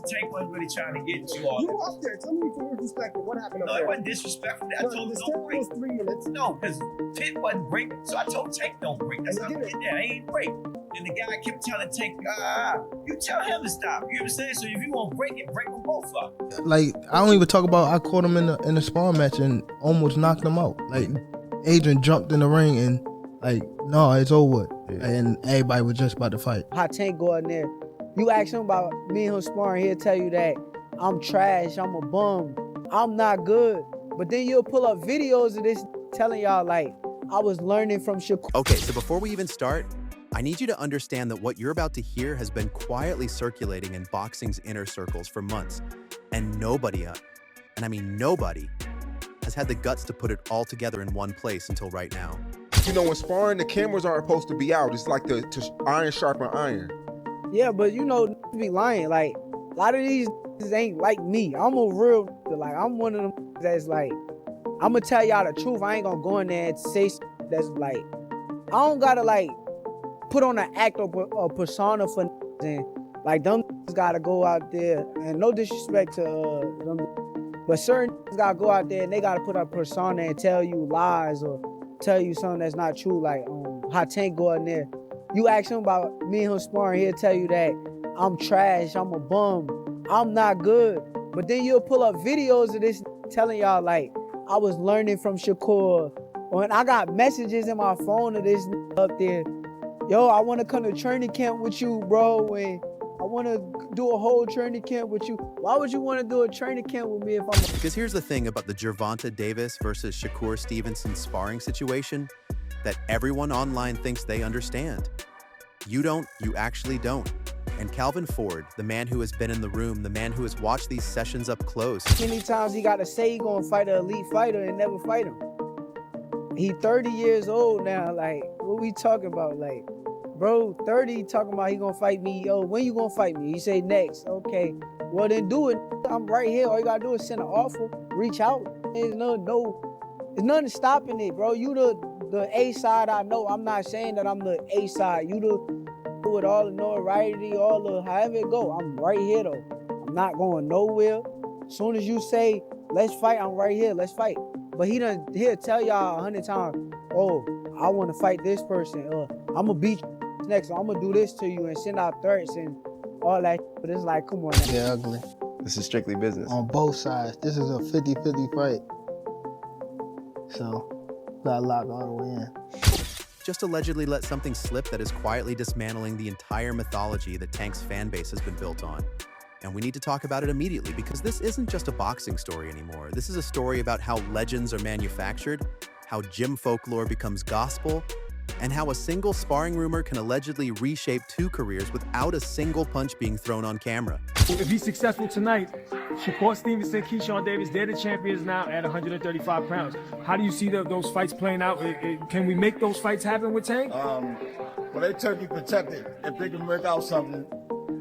Tank wasn't really trying to get into all You that. were up there. Tell me if you were disrespectful. What happened up No, there? it wasn't disrespectful. I told him the don't stand break. was 3 minutes. No, because Tank wasn't breaking. So I told Tank don't break. That's how I get there. I ain't break. And the guy kept telling Tank, you tell him to stop. You understand? So if you want to break it, break them both up. Like, I don't even talk about I caught him in the sparring match and almost knocked him out. Like, Adrian jumped in the ring and like, no, it's over. Yeah. And everybody was just about to fight. How Tank go in there. You ask him about me and him sparring, he'll tell you that I'm trash, I'm a bum, I'm not good. But then you'll pull up videos of this telling y'all like, I was learning from Shakur. Okay, so before we even start, I need you to understand that what you're about to hear has been quietly circulating in boxing's inner circles for months. And nobody, and I mean nobody, has had the guts to put it all together in one place until right now. You know, when sparring, the cameras aren't supposed to be out. It's like to iron sharpen iron. Yeah, but you know, be lying. Like, a lot of these ain't like me. I'm a real, like, I'm one of them that's like, I'm gonna tell y'all the truth. I ain't gonna go in there and say that's like, I don't gotta like put on an act or persona for and like them gotta go out there, and no disrespect to them, but certain gotta go out there and they gotta put a persona and tell you lies or tell you something that's not true. Like how Tank go in there. You ask him about me and him sparring, he'll tell you that I'm trash, I'm a bum, I'm not good. But then you'll pull up videos of this telling y'all like I was learning from Shakur. When I got messages in my phone of this up there, yo, I want to come to training camp with you, bro. And I want to do a whole training camp with you. Why would you want to do a training camp with me if I'm... Because here's the thing about the Gervonta Davis versus Shakur Stevenson sparring situation that everyone online thinks they understand. You don't, you actually don't. And Calvin Ford, the man who has been in the room, the man who has watched these sessions up close. Many times he got to say he gonna fight an elite fighter and never fight him. He 30 years old now, like, what we talking about? Like, bro, 30 talking about he gonna fight me. Yo, when you gonna fight me? He say next. Okay, well then do it. I'm right here. All you gotta do is send an offer, reach out. There's nothing stopping it, bro. You the A side I know. I'm not saying that I'm the A side. You with all the notoriety, all the however it go. I'm right here though. I'm not going nowhere. As soon as you say, let's fight, I'm right here, let's fight. But he'll tell y'all 100 times, oh, I want to fight this person. I'm going to beat you next. I'm going to do this to you and send out threats and all that. But it's like, come on now. Yeah, ugly. This is strictly business. On both sides. This is a 50-50 fight. So, got a lot all the way in. Just allegedly let something slip that is quietly dismantling the entire mythology that Tank's fan base has been built on. And we need to talk about it immediately because this isn't just a boxing story anymore. This is a story about how legends are manufactured, how gym folklore becomes gospel, and how a single sparring rumor can allegedly reshape two careers without a single punch being thrown on camera. If he's successful tonight, Shakur Stevenson, Keyshawn Davis, they're the champions now at 135 pounds. How do you see those fights playing out? Can we make those fights happen with Tank? Well, they turkey protected. If they can work out something,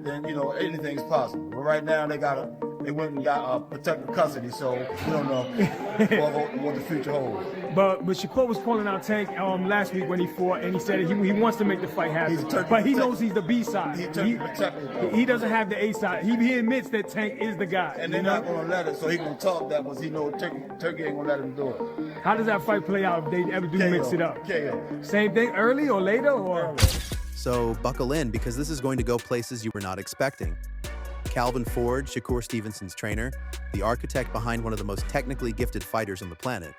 then, you know, anything's possible. But right now, they went and got protective custody, so we don't know what the future holds. But Shakur was calling out Tank last week when he fought, and he said he wants to make the fight happen. But he knows he's the B side. He doesn't have the A side. He admits that Tank is the guy. And they're not going to let it, so he going to talk that because he knows Turkey ain't going to let him do it. How does that fight play out if they ever do mix it up? KO. Same thing early or later? Or? So buckle in because this is going to go places you were not expecting. Calvin Ford, Shakur Stevenson's trainer, the architect behind one of the most technically gifted fighters on the planet,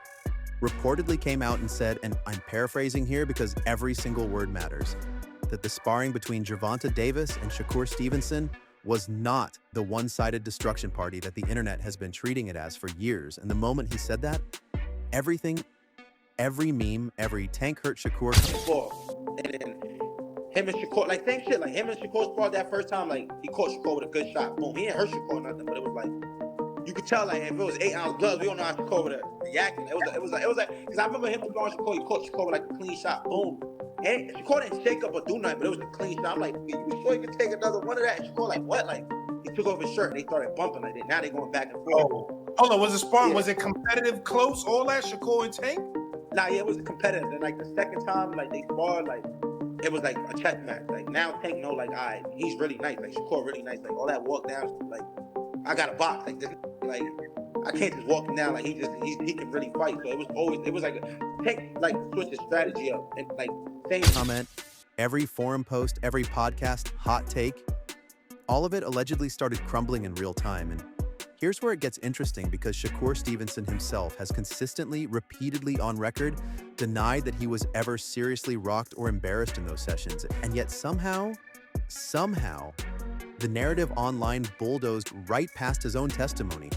reportedly came out and said, and I'm paraphrasing here because every single word matters, that the sparring between Gervonta Davis and Shakur Stevenson was not the one-sided destruction party that the internet has been treating it as for years. And the moment he said that, everything, every meme, every Tank hurt Shakur. And then him and Shakur, like same shit, like him and Shakur sparred that first time, like he caught Shakur with a good shot. Boom, he didn't hurt Shakur or nothing, but it was like, you could tell like if it was 8-ounce gloves, we don't know how Shakur would have reacted. It was like, because I remember him sparring Shakur, he caught Shakur with like a clean shot, boom. And Shakur didn't shake up or do nothing, but it was a clean shot. I'm like, you sure you can take another one of that? And Shakur like, what? Like, he took off his shirt and they started bumping like that. Now they going back and forth. Oh, hold on, was it sparring? Yeah. Was it competitive, close, all that, Shakur and Tank? Nah, yeah, it was competitive. And like the second time, like they sparred, like it was like a check match. Like now Tank know like, all right, he's really nice. Like Shakur really nice. Like all that walk down, like I got a box. Like this, like I can't just walk him down. Like he can really fight. So it was like Tank like switch his strategy up and like same comment, every forum post, every podcast, hot take, all of it allegedly started crumbling in real time. And here's where it gets interesting, because Shakur Stevenson himself has consistently, repeatedly on record, denied that he was ever seriously rocked or embarrassed in those sessions. And yet somehow, the narrative online bulldozed right past his own testimony.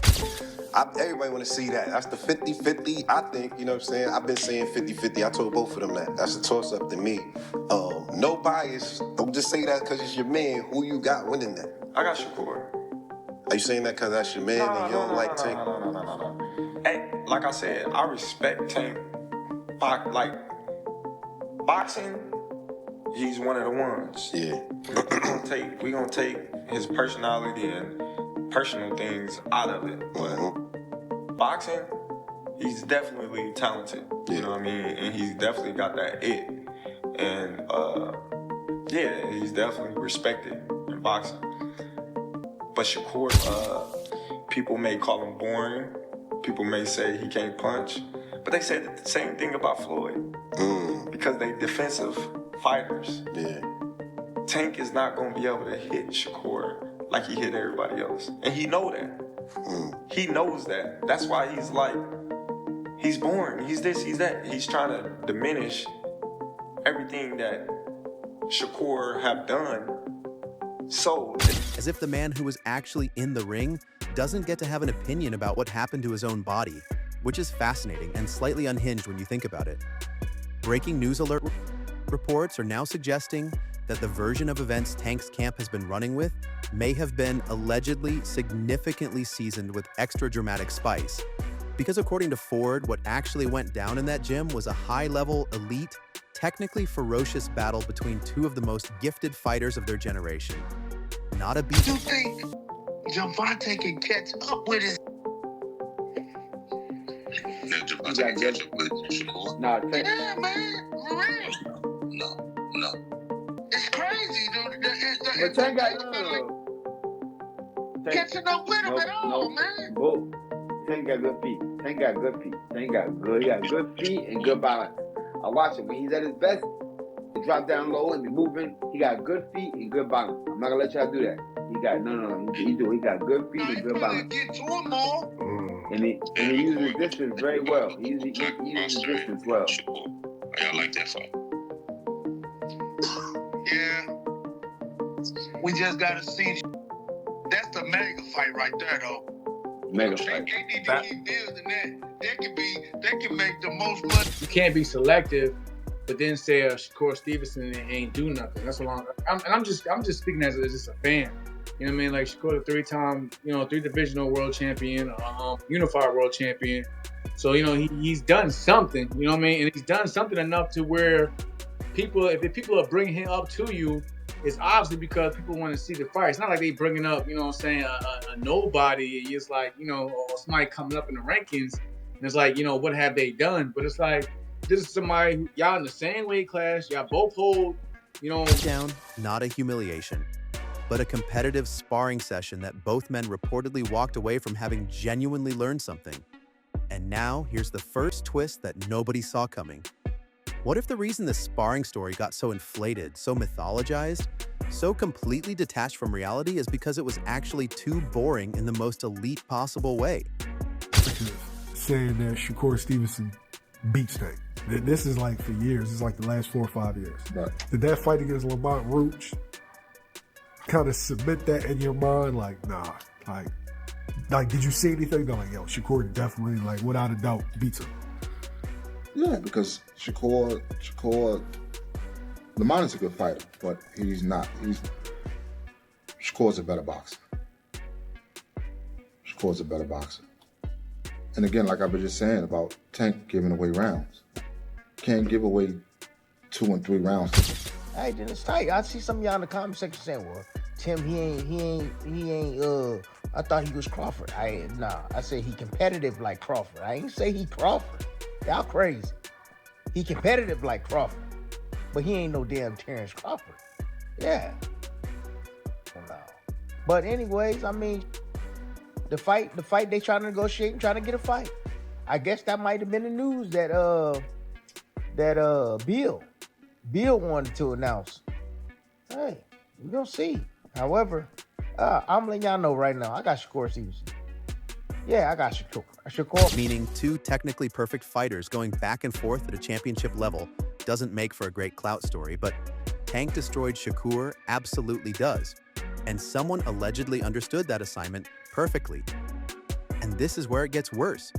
Everybody want to see that. That's the 50-50, I think, you know what I'm saying? I've been saying 50-50. I told both of them that. That's a toss-up to me. No bias. Don't just say that because it's your man. Who you got winning that? I got Shakur. Are you saying that because that's your man and you don't like Tank? No. Hey, like I said, I respect Tank. Like, boxing, he's one of the ones. Yeah. we gonna take his personality and personal things out of it. But boxing, he's definitely talented. You know what I mean? And he's definitely got that it. And yeah, he's definitely respected in boxing. But Shakur, people may call him boring. People may say he can't punch. But they said the same thing about Floyd. Because they defensive fighters. Yeah. Tank is not going to be able to hit Shakur like he hit everybody else. And he know that. He knows that. That's why he's like, he's boring. He's this, he's that. He's trying to diminish everything that Shakur have done. So, as if the man who was actually in the ring doesn't get to have an opinion about what happened to his own body, which is fascinating and slightly unhinged when you think about it. Breaking news alert reports are now suggesting that the version of events Tank's camp has been running with may have been allegedly significantly seasoned with extra dramatic spice. Because according to Ford, what actually went down in that gym was a high-level, elite, technically ferocious battle between two of the most gifted fighters of their generation. Not a beat. You think Gervonta can catch up with his... Gervonta can catch up with Shakur? Yeah, man. For real. No. It's crazy, dude. But Tank got catching up with him at all, man. Bull. Tank got good feet. Tank got good feet. He got good feet and good balance. I watch him when he's at his best. He drop down low and be moving. He got good feet and good balance. I'm not gonna let y'all do that. He got good feet and good balance. Get to him more. And he uses his distance very well. He uses his distance well. I like that fight. Yeah. We just gotta see. That's the mega fight right there, though. Mega fight. They need to get deals in that. They can make the most money. You can't be selective, but then say Shakur Stevenson ain't do nothing. That's what I'm just speaking as just a fan. You know what I mean? Like Shakur, the 3-time, 3-divisional world champion, unified world champion. So he's done something. You know what I mean? And he's done something enough to where if people are bringing him up to you, it's obviously because people want to see the fight. It's not like they bringing up, a nobody. It's like, or somebody coming up in the rankings, and it's like, what have they done? But it's like, this is somebody who, y'all in the same weight class, y'all both hold, Down, not a humiliation, but a competitive sparring session that both men reportedly walked away from having genuinely learned something. And now, here's the first twist that nobody saw coming. What if the reason this sparring story got so inflated, so mythologized, so completely detached from reality is because it was actually too boring in the most elite possible way? Saying that Shakur Stevenson beats Tank. This is like for years. It's like the last 4 or 5 years. Right. Did that fight against Lamont Roach kind of submit that in your mind? Like, nah. Like, did you see anything? They're like, yo, Shakur definitely, like, without a doubt, beats him. Yeah, because Shakur, Lamont is a good fighter, but he's not. Shakur's a better boxer. Shakur's a better boxer. And again, like I was just saying about Tank giving away rounds. Can't give away 2 and 3 rounds. Hey, then it's tight. I see some of y'all in the comment section saying, well, Tim, he ain't, I thought he was Crawford. I said he competitive like Crawford. I ain't say he Crawford. Y'all crazy. He competitive like Crawford. but he ain't no damn Terrence Crawford. Yeah. No. But anyways, I mean, the fight they trying to negotiate and trying to get a fight. I guess that might have been the news that Bill wanted to announce. Hey, we gonna see. However, I'm letting y'all know right now, I got Shakur Stevenson. Yeah, I got Shakur. Meaning two technically perfect fighters going back and forth at a championship level doesn't make for a great clout story, but Tank destroyed Shakur absolutely does. And someone allegedly understood that assignment perfectly. And this is where it gets worse.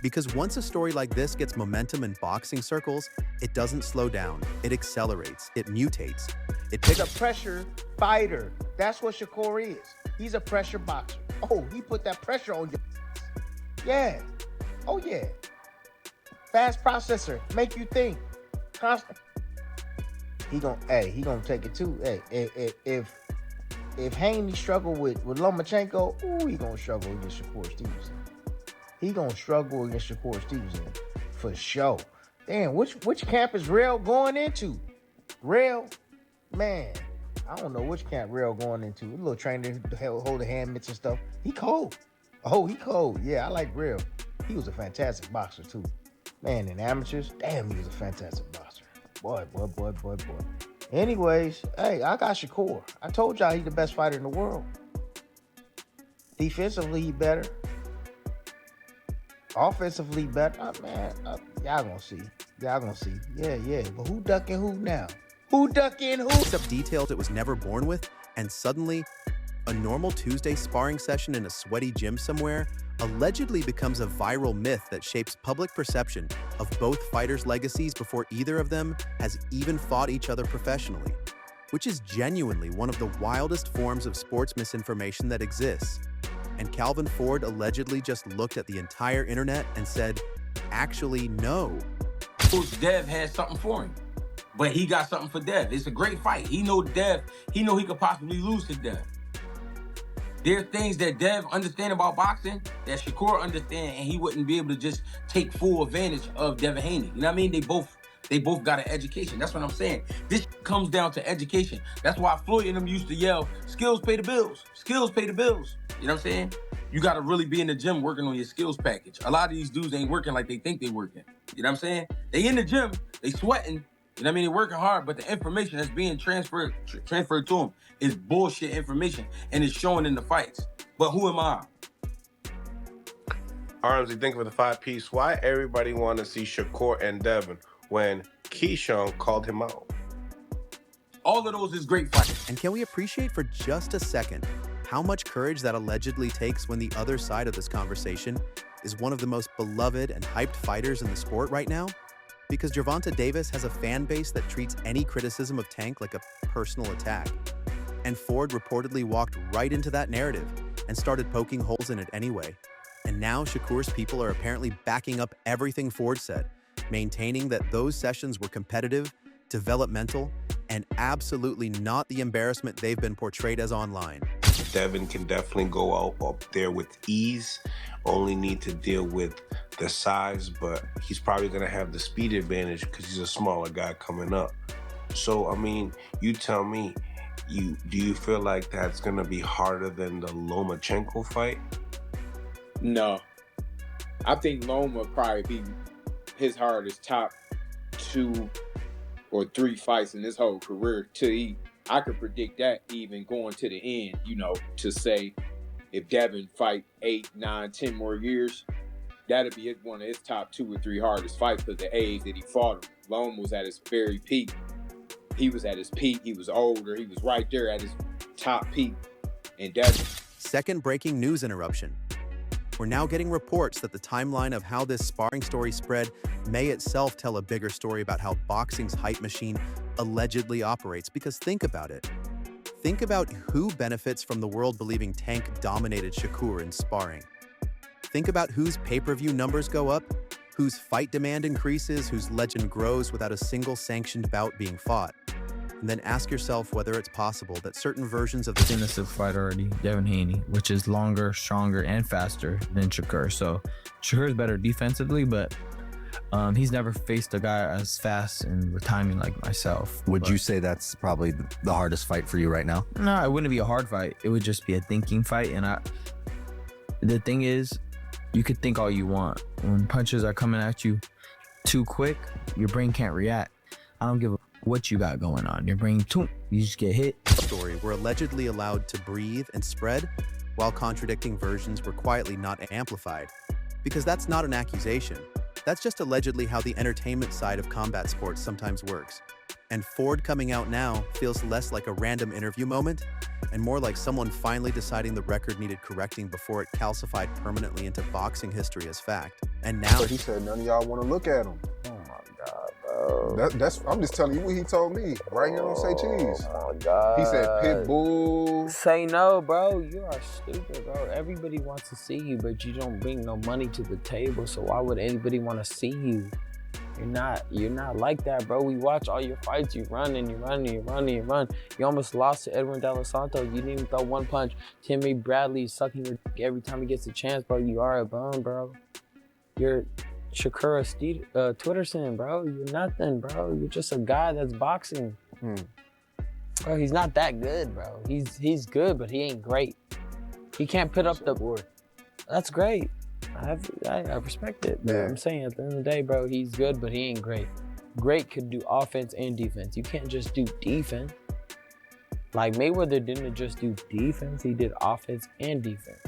Because once a story like this gets momentum in boxing circles, it doesn't slow down, it accelerates, it mutates. It picks up pressure fighter. That's what Shakur is. He's a pressure boxer. Oh, he put that pressure on your. Yeah. Oh yeah. Fast processor, make you think. Constant. He gonna take it too. Hey, if Haney struggle with Lomachenko, ooh, he gonna struggle against Shakur Stevenson. He gonna struggle against Shakur Stevenson for sure. Damn, which camp is Rail going into? Rail, man, I don't know which camp Rail going into. A little trainer to hold the hand mitts and stuff. He cold. Oh, he cold. Yeah, I like Rail. He was a fantastic boxer too. Man, in amateurs, damn, he was a fantastic boxer. Boy. Anyways, hey, I got Shakur. I told y'all he's the best fighter in the world. Defensively, he better. Offensively better. Y'all gonna see. Yeah. But who ducking who now? Who ducking who? Except details it was never born with, and suddenly, a normal Tuesday sparring session in a sweaty gym somewhere allegedly becomes a viral myth that shapes public perception of both fighters' legacies before either of them has even fought each other professionally, which is genuinely one of the wildest forms of sports misinformation that exists. And Calvin Ford allegedly just looked at the entire internet and said, actually, no. Dev had something for him, but he got something for Dev. It's a great fight. He know Dev, he could possibly lose to Dev. There's things that Dev understand about boxing that Shakur understand, and he wouldn't be able to just take full advantage of Devin Haney. You know what I mean? They both got an education. That's what I'm saying. This comes down to education. That's why Floyd and them used to yell, skills pay the bills. Skills pay the bills. You know what I'm saying? You got to really be in the gym working on your skills package. A lot of these dudes ain't working like they think they working. You know what I'm saying? They in the gym, they sweating. You know what I mean? They're working hard, but the information that's being transferred to them is bullshit information, and it's showing in the fights. But who am I? Armsy, think of the 5-piece. Why everybody want to see Shakur and Devin when Keyshawn called him out? All of those is great fights. And can we appreciate for just a second how much courage that allegedly takes when the other side of this conversation is one of the most beloved and hyped fighters in the sport right now? Because Gervonta Davis has a fan base that treats any criticism of Tank like a personal attack. And Ford reportedly walked right into that narrative and started poking holes in it anyway. And now Shakur's people are apparently backing up everything Ford said, maintaining that those sessions were competitive, developmental, and absolutely not the embarrassment they've been portrayed as online. Devin can definitely go out up there with ease, only need to deal with the size, but he's probably going to have the speed advantage because he's a smaller guy coming up. So, I mean, you tell me, do you feel like that's going to be harder than the Lomachenko fight? No. I think Loma probably be his hardest top 2 or 3 fights in his whole career. I could predict that even going to the end, to say if Devin fight 8, 9, 10 more years, that'd be one of his top 2 or 3 hardest fights because the age that he fought him. Loma was at his very peak. He was at his peak. He was older. He was right there at his top peak. And Devin. Second breaking news interruption. We're now getting reports that the timeline of how this sparring story spread may itself tell a bigger story about how boxing's hype machine allegedly operates. Because think about it. Think about who benefits from the world believing Tank dominated Shakur in sparring. Think about whose pay-per-view numbers go up, whose fight demand increases, whose legend grows without a single sanctioned bout being fought. And then ask yourself whether it's possible that certain versions of the seen this fight already, Devin Haney, which is longer, stronger, and faster than Shakur. So Shakur is better defensively, but He's never faced a guy as fast and with timing like myself. Would you say that's probably the hardest fight for you right now? No, it wouldn't be a hard fight. It would just be a thinking fight. And the thing is, you could think all you want. When punches are coming at you too quick, your brain can't react. I don't give a what you got going on. Your brain, you just get hit. Story were allegedly allowed to breathe and spread, while contradicting versions were quietly not amplified. Because that's not an accusation. That's just allegedly how the entertainment side of combat sports sometimes works. And Ford coming out now feels less like a random interview moment and more like someone finally deciding the record needed correcting before it calcified permanently into boxing history as fact. And now he said none of y'all want to look at him. Oh my God, bro. That's I'm just telling you what he told me. Right here on Say Cheese. Oh my God. He said Pitbull. Say no, bro. You are stupid, bro. Everybody wants to see you, but you don't bring no money to the table. So why would anybody want to see you? You're not like that, bro. We watch all your fights. You run and you run and you run and you run. You almost lost to Edwin De Los Santos. You didn't even throw one punch. Timmy Bradley is sucking your dick every time he gets a chance, bro. You are a bum, bro. You're Shakur Twitterson, bro. You're nothing, bro. You're just a guy that's boxing. Bro, he's not that good, bro. He's good, but he ain't great. He can't put up the board. That's great. I respect it. But I'm saying at the end of the day, bro, he's good, but he ain't great. Great could do offense and defense. You can't just do defense. Like Mayweather didn't just do defense, he did offense and defense.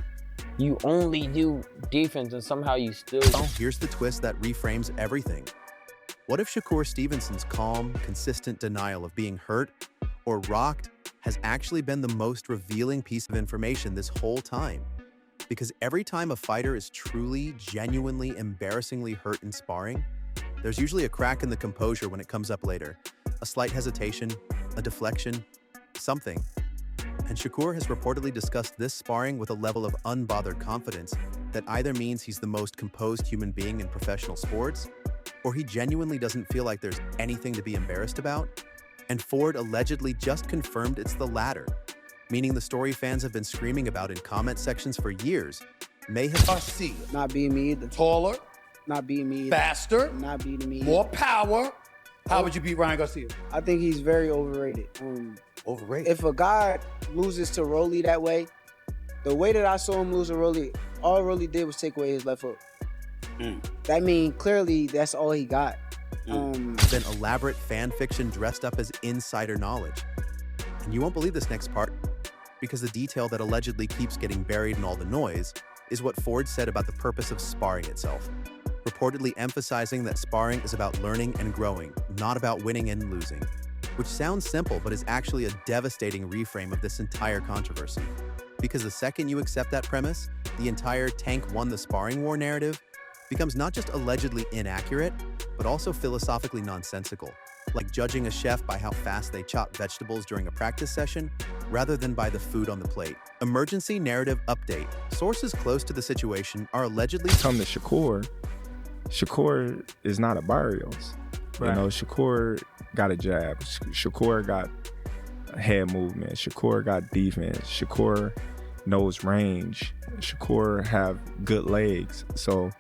You only do defense and somehow you still don't. Here's the twist that reframes everything. What if Shakur Stevenson's calm, consistent denial of being hurt or rocked has actually been the most revealing piece of information this whole time? Because every time a fighter is truly, genuinely, embarrassingly hurt in sparring, there's usually a crack in the composure when it comes up later. A slight hesitation, a deflection, something. And Shakur has reportedly discussed this sparring with a level of unbothered confidence that either means he's the most composed human being in professional sports, or he genuinely doesn't feel like there's anything to be embarrassed about. And Ford allegedly just confirmed it's the latter, meaning the story fans have been screaming about in comment sections for years may have not beating me either. Taller, not beating me either. faster, not beating me more either. power. How would you beat Ryan Garcia? I think he's very overrated. Overrated? If a guy loses to Rolly that way, the way that I saw him lose to Rolly, all Rolly did was take away his left hook. That means clearly that's all he got. Then elaborate fan fiction dressed up as insider knowledge. And you won't believe this next part, because the detail that allegedly keeps getting buried in all the noise is what Ford said about the purpose of sparring itself, reportedly emphasizing that sparring is about learning and growing, not about winning and losing, which sounds simple but is actually a devastating reframe of this entire controversy. Because the second you accept that premise, the entire Tank won the sparring war narrative becomes not just allegedly inaccurate, but also philosophically nonsensical, like judging a chef by how fast they chop vegetables during a practice session, rather than by the food on the plate. Emergency narrative update. Sources close to the situation are allegedly— Come to Shakur. Shakur is not a Barrios. Right. You know, Shakur got a jab. Shakur got a head movement. Shakur got defense. Shakur knows range. Shakur have good legs. So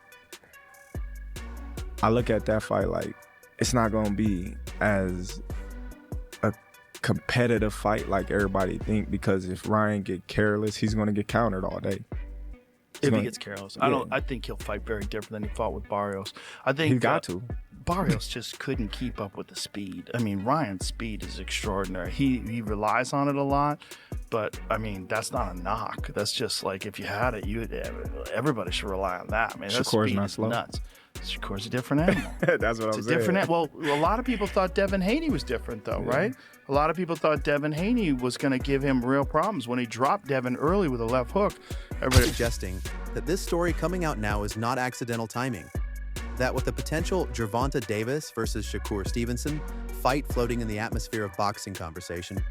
I look at that fight like it's not gonna be as a competitive fight like everybody think, because if Ryan get careless, he's gonna get countered all day. If he gets careless, I think he'll fight very different than he fought with Barrios. I think He's got to. Barrios just couldn't keep up with the speed. I mean, Ryan's speed is extraordinary. He relies on it a lot, but I mean, that's not a knock. That's just like, if you had it, everybody should rely on that. I mean, that Shakur's speed not is slow. nuts. Shakur's a different animal. That's what I'm It's a saying. different. Well, a lot of people thought Devin Haney was different, though, right? A lot of people thought Devin Haney was going to give him real problems when he dropped Devin early with a left hook. Everybody suggesting that this story coming out now is not accidental timing. That with the potential Gervonta Davis versus Shakur Stevenson fight floating in the atmosphere of boxing conversation,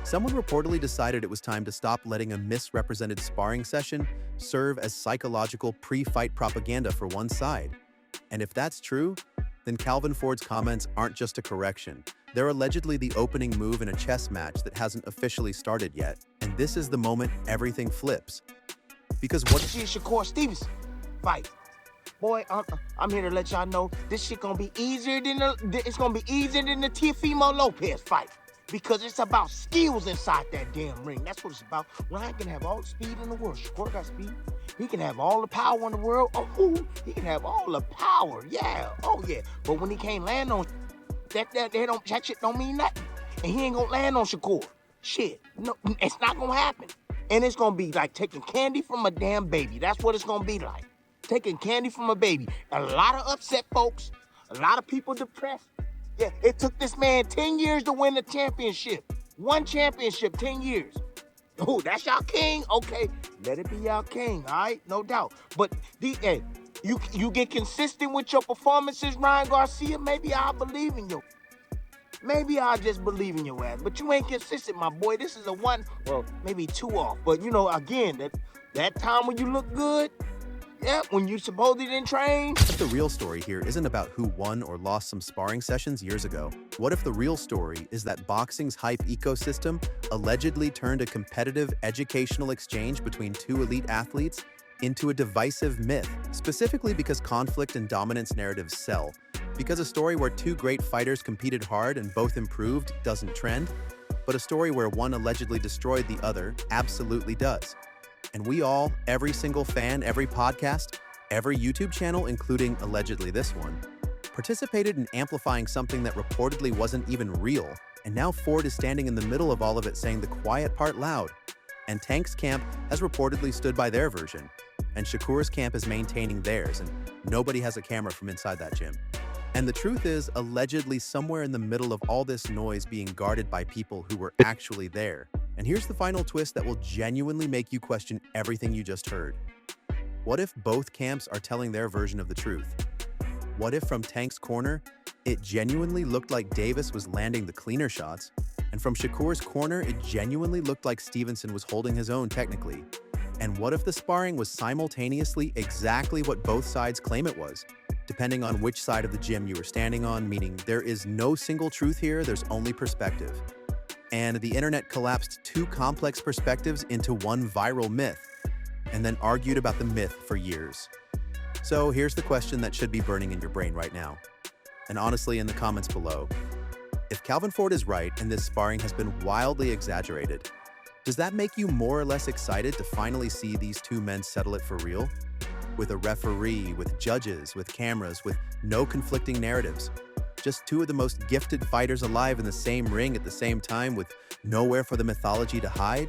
someone reportedly decided it was time to stop letting a misrepresented sparring session serve as psychological pre-fight propaganda for one side. And if that's true, then Calvin Ford's comments aren't just a correction. They're allegedly the opening move in a chess match that hasn't officially started yet. And this is the moment everything flips. Because what— See Shakur Stevenson fight. Boy, I'm here to let y'all know this shit gonna be easier than the Teofimo Lopez fight. Because it's about skills inside that damn ring. That's what it's about. Ryan can have all the speed in the world. Shakur got speed. He can have all the power in the world. Oh, he can have all the power. Yeah. Oh, yeah. But when he can't land on that shit don't mean nothing. And he ain't gonna land on Shakur. Shit. No, it's not gonna happen. And it's gonna be like taking candy from a damn baby. That's what it's gonna be like. Taking candy from a baby. A lot of upset folks. A lot of people depressed. Yeah, it took this man 10 years to win the championship. One championship, 10 years. Oh, that's y'all king? Okay, let it be y'all king, all right? No doubt. But, hey, you get consistent with your performances, Ryan Garcia, maybe I'll believe in you. Maybe I'll just believe in your ass. But you ain't consistent, my boy. This is a one, well, maybe two off. But, you know, again, that time when you look good, yeah, when you supposedly didn't train. But the real story here isn't about who won or lost some sparring sessions years ago. What if the real story is that boxing's hype ecosystem allegedly turned a competitive educational exchange between two elite athletes into a divisive myth, specifically because conflict and dominance narratives sell? Because a story where two great fighters competed hard and both improved doesn't trend, but a story where one allegedly destroyed the other absolutely does. And we all, every single fan, every podcast, every YouTube channel, including allegedly this one, participated in amplifying something that reportedly wasn't even real. And now Ford is standing in the middle of all of it saying the quiet part loud. And Tank's camp has reportedly stood by their version. And Shakur's camp is maintaining theirs, and nobody has a camera from inside that gym. And the truth is, allegedly somewhere in the middle of all this noise being guarded by people who were actually there. And here's the final twist that will genuinely make you question everything you just heard. What if both camps are telling their version of the truth? What if from Tank's corner, it genuinely looked like Davis was landing the cleaner shots, and from Shakur's corner, it genuinely looked like Stevenson was holding his own technically? And what if the sparring was simultaneously exactly what both sides claim it was, depending on which side of the gym you were standing on, meaning there is no single truth here, there's only perspective. And the internet collapsed two complex perspectives into one viral myth, and then argued about the myth for years. So here's the question that should be burning in your brain right now, and honestly in the comments below. If Calvin Ford is right and this sparring has been wildly exaggerated, does that make you more or less excited to finally see these two men settle it for real? With a referee, with judges, with cameras, with no conflicting narratives. Just two of the most gifted fighters alive in the same ring at the same time with nowhere for the mythology to hide?